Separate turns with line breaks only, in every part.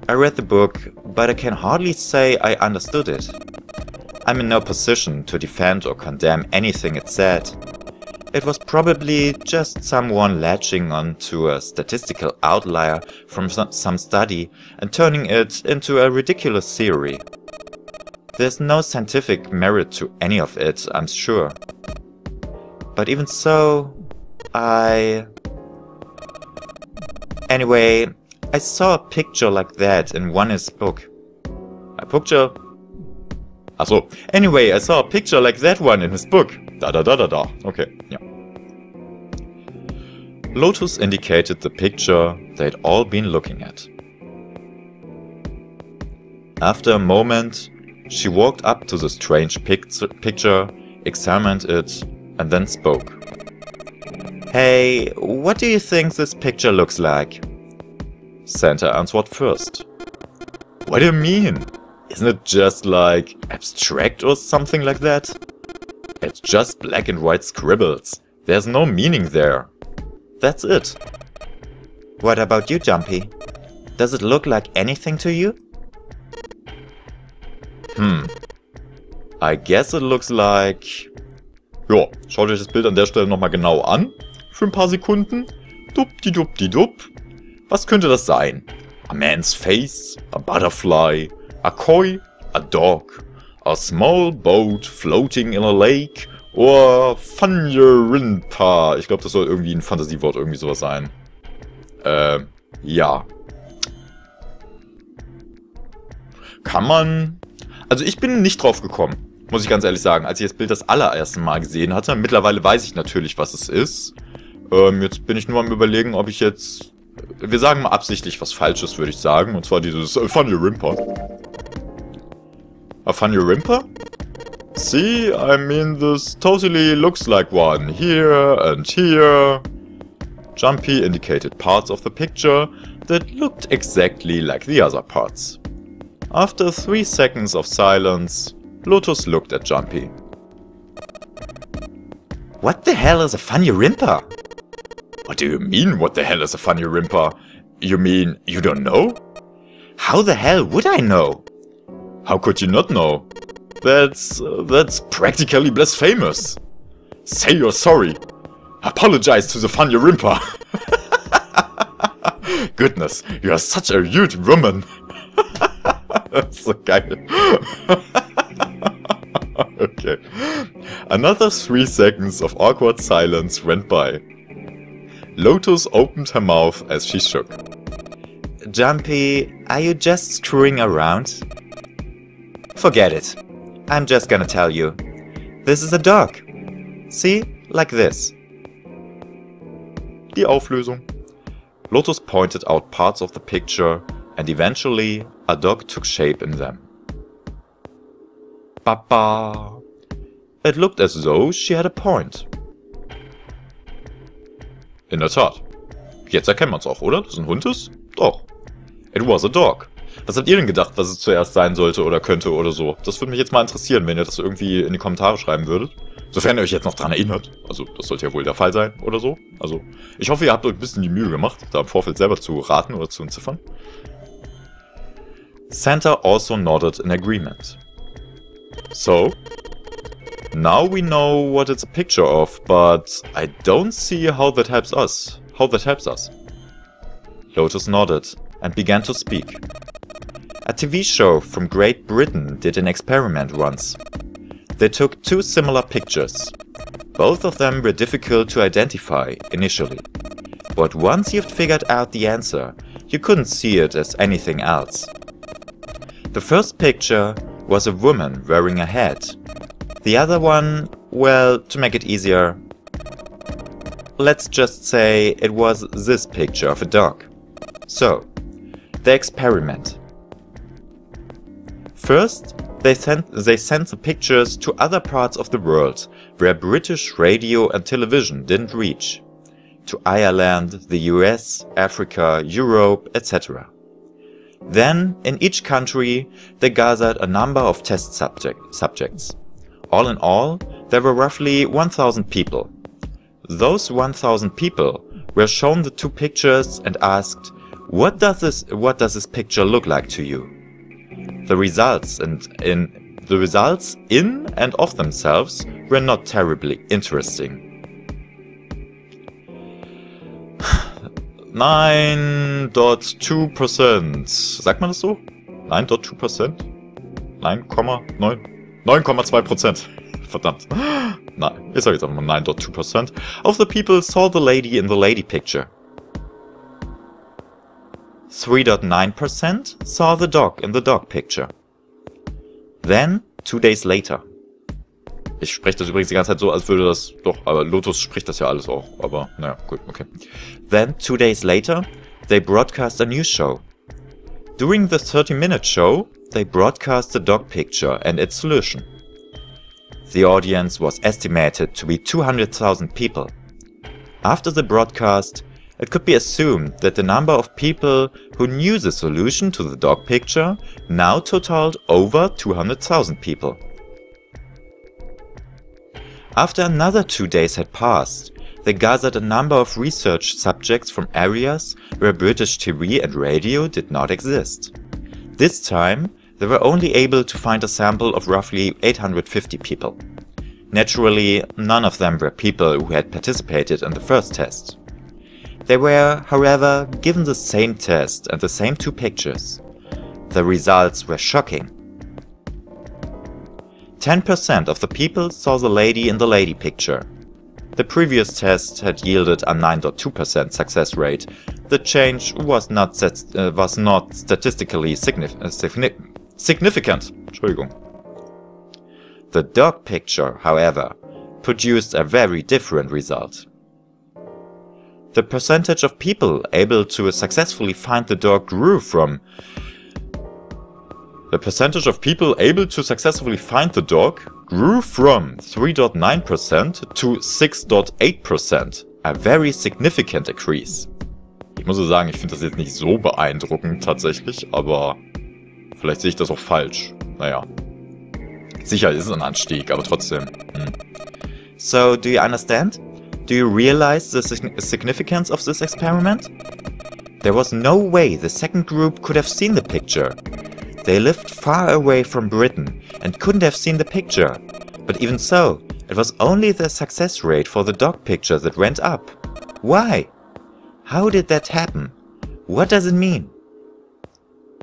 I read the book, but I can hardly say I understood it. I'm in no position to defend or condemn anything it said. It was probably just someone latching onto a statistical outlier from some study and turning it into a ridiculous theory. There's no scientific merit to any of it, I'm sure. But even so, Anyway, I saw a picture like that in his book. A picture? Anyway, I saw a picture like that one in his book. Okay, yeah. Lotus indicated the picture they'd all been looking at. After a moment, she walked up to the strange picture, examined it, and then spoke. Hey, what do you think this picture looks like? Santa answered first. What do you mean? Isn't it just like abstract or something like that? It's just black and white scribbles. There's no meaning there. That's it. What about you, Jumpy? Does it look like anything to you? I guess it looks like... Ja, schaut euch das Bild an der Stelle nochmal genau an. Für ein paar Sekunden. Dupdi-dupdi-dup. Was könnte das sein? A man's face, a butterfly, a koi, a dog, a small boat floating in a lake or Fanyarinpa. Ich glaube, das soll irgendwie ein Fantasiewort, irgendwie sowas sein. Ja. Kann man... Also ich bin nicht drauf gekommen, muss ich ganz ehrlich sagen, als ich das Bild das allererste Mal gesehen hatte. Mittlerweile weiß ich natürlich, was es ist. Jetzt bin ich nur am Überlegen, ob ich jetzt... Wir sagen mal absichtlich was Falsches, würde ich sagen. Und zwar dieses Fanyarinpa. A Fanyarinpa? See, I mean, this totally looks like one. Here and here. Jumpy indicated parts of the picture that looked exactly like the other parts. After 3 seconds of silence, Lotus looked at Jumpy. What the hell is a Fanyarinpa? What do you mean, what the hell is a Fanyarinpa? You mean, you don't know? How the hell would I know? How could you not know? That's practically blasphemous. Say you're sorry. Apologize to the Fanyarinpa. Goodness, you are such a huge woman. That's so geil. Okay. Another 3 seconds of awkward silence went by. Lotus opened her mouth as she shook. Jumpy, are you just screwing around? Forget it. I'm just gonna tell you. This is a dog. See? Like this. Die Auflösung. Lotus pointed out parts of the picture and eventually a dog took shape in them. Baba. It looked as though she had a point. In der Tat. Jetzt erkennt man's auch, oder? Dass es ein Hund ist? Doch. It was a dog. Was habt ihr denn gedacht, was es zuerst sein sollte oder könnte oder so? Das würde mich jetzt mal interessieren, wenn ihr das irgendwie in die Kommentare schreiben würdet. Sofern ihr euch jetzt noch dran erinnert. Also, das sollte ja wohl der Fall sein oder so. Also, ich hoffe, ihr habt euch ein bisschen die Mühe gemacht, da im Vorfeld selber zu raten oder zu entziffern. Santa also nodded in agreement. So, now we know what it's a picture of, but I don't see how that helps us. Lotus nodded and began to speak. A TV show from Great Britain did an experiment once. They took 2 similar pictures. Both of them were difficult to identify initially. But once you've figured out the answer, you couldn't see it as anything else. The first picture was a woman wearing a hat. The other one, well, to make it easier, let's just say it was this picture of a dog. So, the experiment. First, they sent the pictures to other parts of the world where British radio and television didn't reach. To Ireland, the US, Africa, Europe, etc. Then, in each country, they gathered a number of test subjects. All in all, there were roughly 1,000 people. Those 1,000 people were shown the 2 pictures and asked, What does this picture look like to you? The results in and of themselves were not terribly interesting. 9,2%. Sagt man das so? 9,2%? 9,2%. Verdammt. Nein, ich sage jetzt einfach mal 9,2% of the people saw the lady in the lady picture. 3,9% saw the dog in the dog picture. Then, 2 days later. Ich spreche das übrigens die ganze Zeit so, als würde das... Doch, aber Lotus spricht das ja alles auch. Aber, naja, gut, okay. Then, 2 days later, they broadcast a news show. During the 30-minute show, they broadcast the dog picture and its solution. The audience was estimated to be 200,000 people. After the broadcast, it could be assumed that the number of people who knew the solution to the dog picture now totaled over 200,000 people. After another 2 days had passed, they gathered a number of research subjects from areas where British TV and radio did not exist. This time, they were only able to find a sample of roughly 850 people. Naturally, none of them were people who had participated in the first test. They were, however, given the same test and the same 2 pictures. The results were shocking. 10% of the people saw the lady in the lady picture. The previous test had yielded a 9.2% success rate. The change was not statistically significant. Entschuldigung. The dog picture, however, produced a very different result. The percentage of people able to successfully find the dog grew from 3.9% to 6.8%, a very significant increase. Ich muss so sagen, ich finde das jetzt nicht so beeindruckend tatsächlich, aber vielleicht sehe ich das auch falsch. Naja, sicher ist es ein Anstieg, aber trotzdem. So, do you understand? Do you realize the significance of this experiment? There was no way the second group could have seen the picture. They lived far away from Britain and couldn't have seen the picture. But even so, it was only the success rate for the dog picture that went up. Why? How did that happen? What does it mean?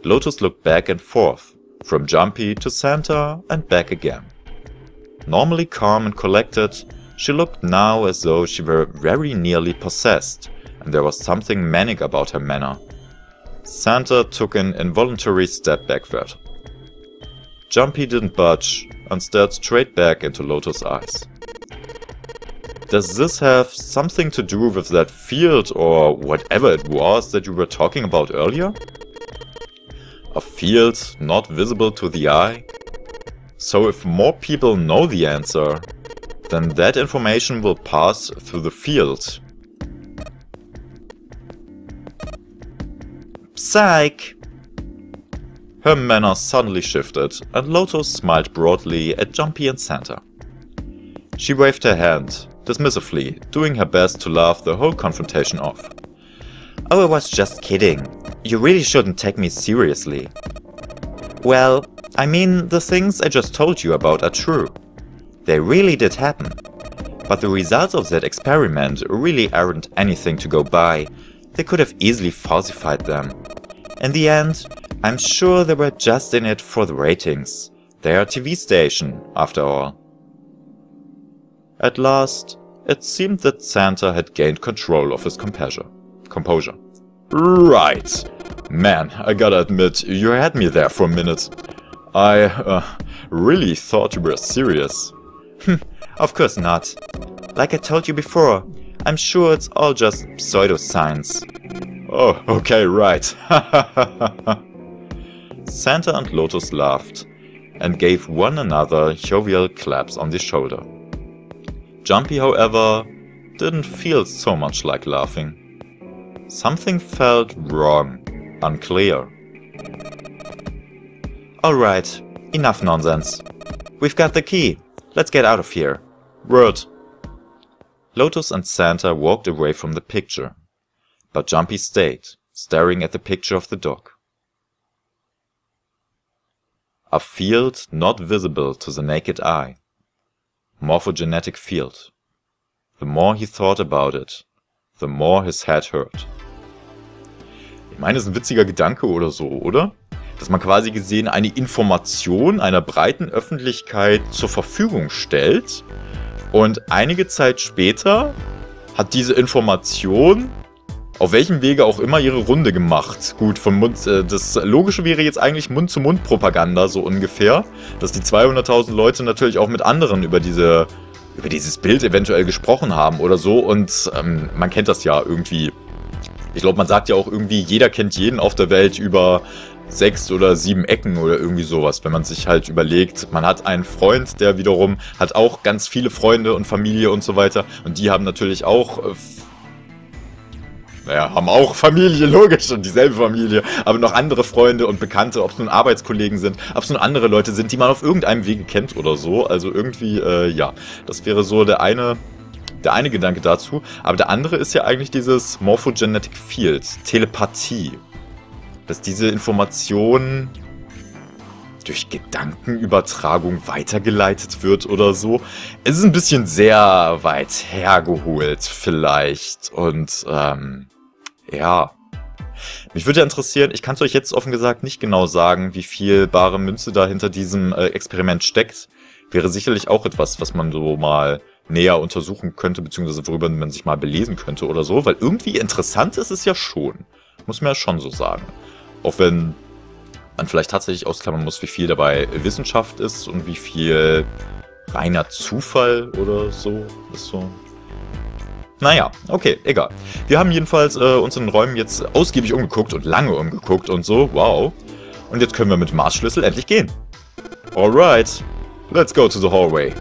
Lotus looked back and forth, from Jumpy to Santa and back again. Normally calm and collected, she looked now as though she were very nearly possessed, and there was something manic about her manner. Santa took an involuntary step backward. Jumpy didn't budge and stared straight back into Lotus' eyes. Does this have something to do with that field or whatever it was that you were talking about earlier? A field not visible to the eye? So if more people know the answer, then that information will pass through the field. Psych! Her manner suddenly shifted, and Lotus smiled broadly at Jumpy and Santa. She waved her hand, dismissively, doing her best to laugh the whole confrontation off. Oh, I was just kidding. You really shouldn't take me seriously. Well, I mean, the things I just told you about are true. They really did happen. But the results of that experiment really aren't anything to go by. They could have easily falsified them. In the end, I'm sure they were just in it for the ratings. They're a TV station, after all. At last, it seemed that Santa had gained control of his composure. Right. Man, I gotta admit, you had me there for a minute. I really thought you were serious. Of course not. Like I told you before, I'm sure it's all just pseudoscience. Oh, okay, right. Santa and Lotus laughed and gave one another jovial claps on the shoulder. Jumpy, however, didn't feel so much like laughing. Something felt wrong, unclear. Alright, enough nonsense. We've got the key. Let's get out of here. Word. Lotus and Santa walked away from the picture. But Jumpy stayed, staring at the picture of the dog. A field not visible to the naked eye. Morphogenetic field. The more he thought about it, the more his head hurt. Ich meine, das ist ein witziger Gedanke oder so, oder? Dass man quasi gesehen eine Information einer breiten Öffentlichkeit zur Verfügung stellt und einige Zeit später hat diese Information auf welchem Wege auch immer ihre Runde gemacht. Gut, vom Mund, das Logische wäre jetzt eigentlich Mund-zu-Mund-Propaganda, so ungefähr. Dass die 200.000 Leute natürlich auch mit anderen über dieses Bild eventuell gesprochen haben oder so. Und man kennt das ja irgendwie. Ich glaube, man sagt ja auch irgendwie, jeder kennt jeden auf der Welt über 6 oder 7 Ecken oder irgendwie sowas. Wenn man sich halt überlegt, man hat einen Freund, der wiederum hat auch ganz viele Freunde und Familie und so weiter. Und die haben natürlich auch... haben auch Familie, logisch, und dieselbe Familie, aber noch andere Freunde und Bekannte, ob es nun Arbeitskollegen sind, ob es nun andere Leute sind, die man auf irgendeinem Wege kennt oder so. Also irgendwie, ja, das wäre so der eine Gedanke dazu. Aber der andere ist ja eigentlich dieses Morphogenetic Field, Telepathie. Dass diese Information durch Gedankenübertragung weitergeleitet wird oder so. Es ist ein bisschen sehr weit hergeholt vielleicht und ja. Mich würde ja interessieren, ich kann es euch jetzt offen gesagt nicht genau sagen, wie viel bare Münze da hinter diesem Experiment steckt. Wäre sicherlich auch etwas, was man so mal näher untersuchen könnte, beziehungsweise worüber man sich mal belesen könnte oder so, weil irgendwie interessant ist es ja schon. Muss man ja schon so sagen. Auch wenn man vielleicht tatsächlich ausklammern muss, wie viel dabei Wissenschaft ist und wie viel reiner Zufall oder so ist so. Naja, okay, egal. Wir haben jedenfalls uns in den Räumen jetzt ausgiebig umgeguckt und lange umgeguckt und so, wow. Und jetzt können wir mit dem Mars-Schlüssel endlich gehen. Alright, let's go to the hallway.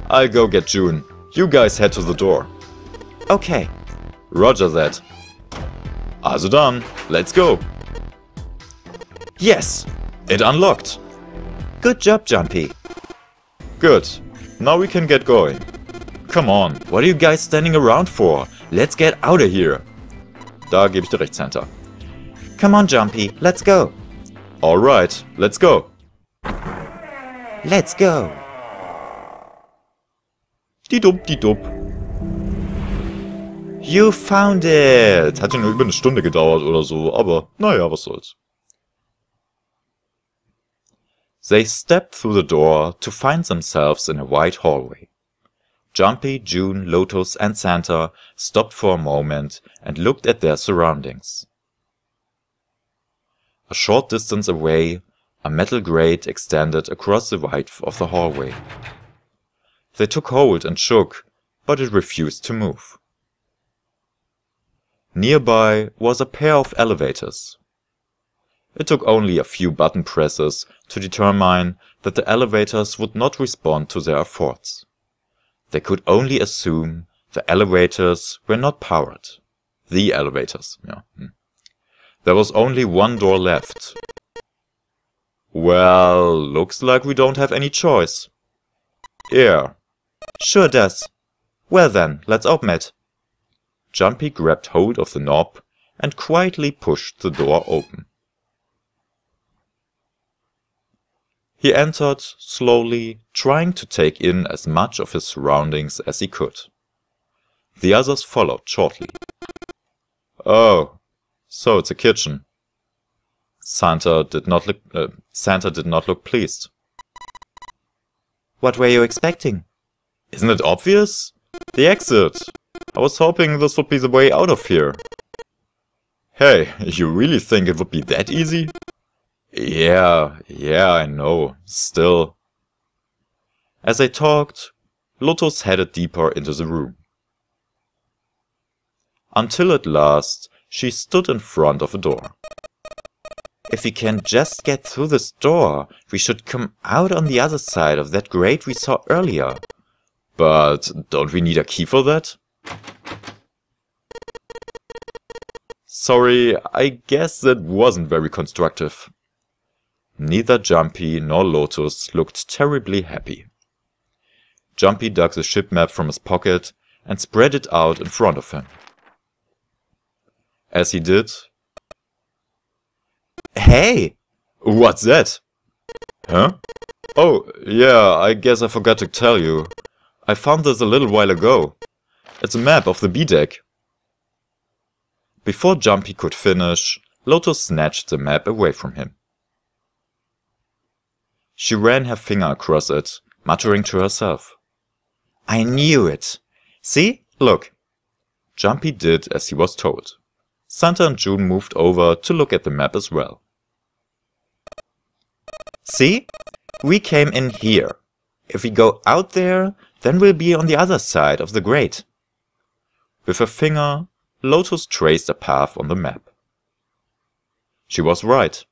I'll go get June. You guys head to the door. Okay. Roger that. Also dann, let's go. Yes, it unlocked. Good job, Jumpy. Good. Now we can get going. Come on, what are you guys standing around for? Let's get out of here. Da gebe ich dir recht, Santa. Come on, Jumpy, let's go. Alright, let's go. Let's go. Die dupp. You found it. Hat ja nur über eine Stunde gedauert oder so, aber naja, was soll's. They stepped through the door to find themselves in a wide hallway. Jumpy, June, Lotus and Santa stopped for a moment and looked at their surroundings. A short distance away, a metal grate extended across the width of the hallway. They took hold and shook, but it refused to move. Nearby was a pair of elevators. It took only a few button presses to determine that the elevators would not respond to their efforts. They could only assume the elevators were not powered. The elevators, yeah. There was only one door left. Well, looks like we don't have any choice. Yeah. Sure does. Well then, let's open it. Jumpy grabbed hold of the knob and quietly pushed the door open. He entered, slowly, trying to take in as much of his surroundings as he could. The others followed shortly. Oh, so it's a kitchen. Santa did not look pleased. What were you expecting? Isn't it obvious? The exit. I was hoping this would be the way out of here. Hey, you really think it would be that easy? Yeah, I know, still. As they talked, Lotus headed deeper into the room. Until at last, she stood in front of a door. If we can just get through this door, we should come out on the other side of that grate we saw earlier. But don't we need a key for that? Sorry, I guess that wasn't very constructive. Neither Jumpy nor Lotus looked terribly happy. Jumpy dug the ship map from his pocket and spread it out in front of him. As he did, Hey! What's that? Huh? Oh, yeah, I guess I forgot to tell you. I found this a little while ago. It's a map of the B-deck. Before Jumpy could finish, Lotus snatched the map away from him. She ran her finger across it, muttering to herself. I knew it! See? Look! Jumpy did as he was told. Santa and June moved over to look at the map as well. See? We came in here. If we go out there, then we'll be on the other side of the grate. With her finger, Lotus traced a path on the map. She was right.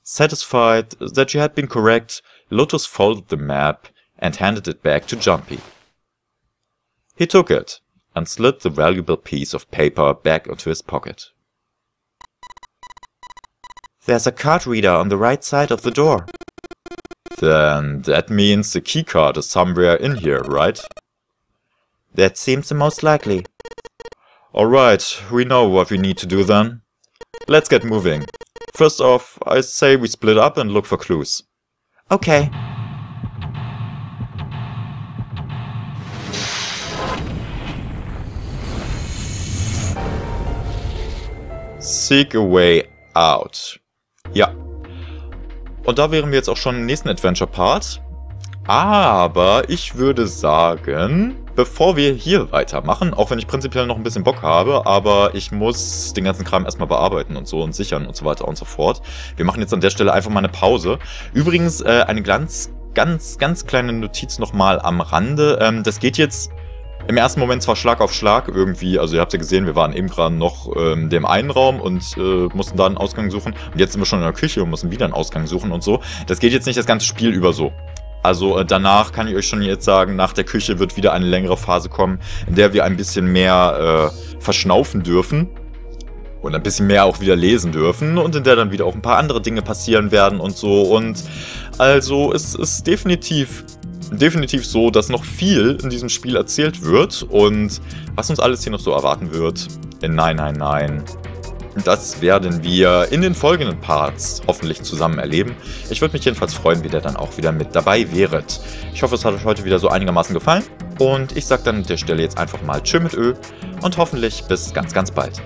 Satisfied that she had been correct, Lotus folded the map and handed it back to Jumpy. He took it and slid the valuable piece of paper back into his pocket. There's a card reader on the right side of the door. Then that means the keycard is somewhere in here, right? That seems the most likely. Alright, we know what we need to do then. Let's get moving. First off, I say we split up and look for clues. Okay. Seek a way out. Ja. Und da wären wir jetzt auch schon im nächsten Adventure-Part. Aber ich würde sagen, bevor wir hier weitermachen, auch wenn ich prinzipiell noch ein bisschen Bock habe, aber ich muss den ganzen Kram erstmal bearbeiten und so und sichern und so weiter und so fort. Wir machen jetzt an der Stelle einfach mal eine Pause. Übrigens eine ganz kleine Notiz nochmal am Rande. Das geht jetzt im ersten Moment zwar Schlag auf Schlag irgendwie, also ihr habt ja gesehen, wir waren eben gerade noch in dem einen Raum und mussten da einen Ausgang suchen. Und jetzt sind wir schon in der Küche und müssen wieder einen Ausgang suchen und so. Das geht jetzt nicht das ganze Spiel über so. Also danach kann ich euch schon jetzt sagen, nach der Küche wird wieder eine längere Phase kommen, in der wir ein bisschen mehr verschnaufen dürfen. Und ein bisschen mehr auch wieder lesen dürfen und in der dann wieder auch ein paar andere Dinge passieren werden und so. Und also es ist definitiv so, dass noch viel in diesem Spiel erzählt wird und was uns alles hier noch so erwarten wird. Nein. Das werden wir in den folgenden Parts hoffentlich zusammen erleben. Ich würde mich jedenfalls freuen, wenn ihr dann auch wieder mit dabei wäret. Ich hoffe, es hat euch heute wieder so einigermaßen gefallen. Und ich sage dann an der Stelle jetzt einfach mal Tschö mit Ö und hoffentlich bis ganz bald.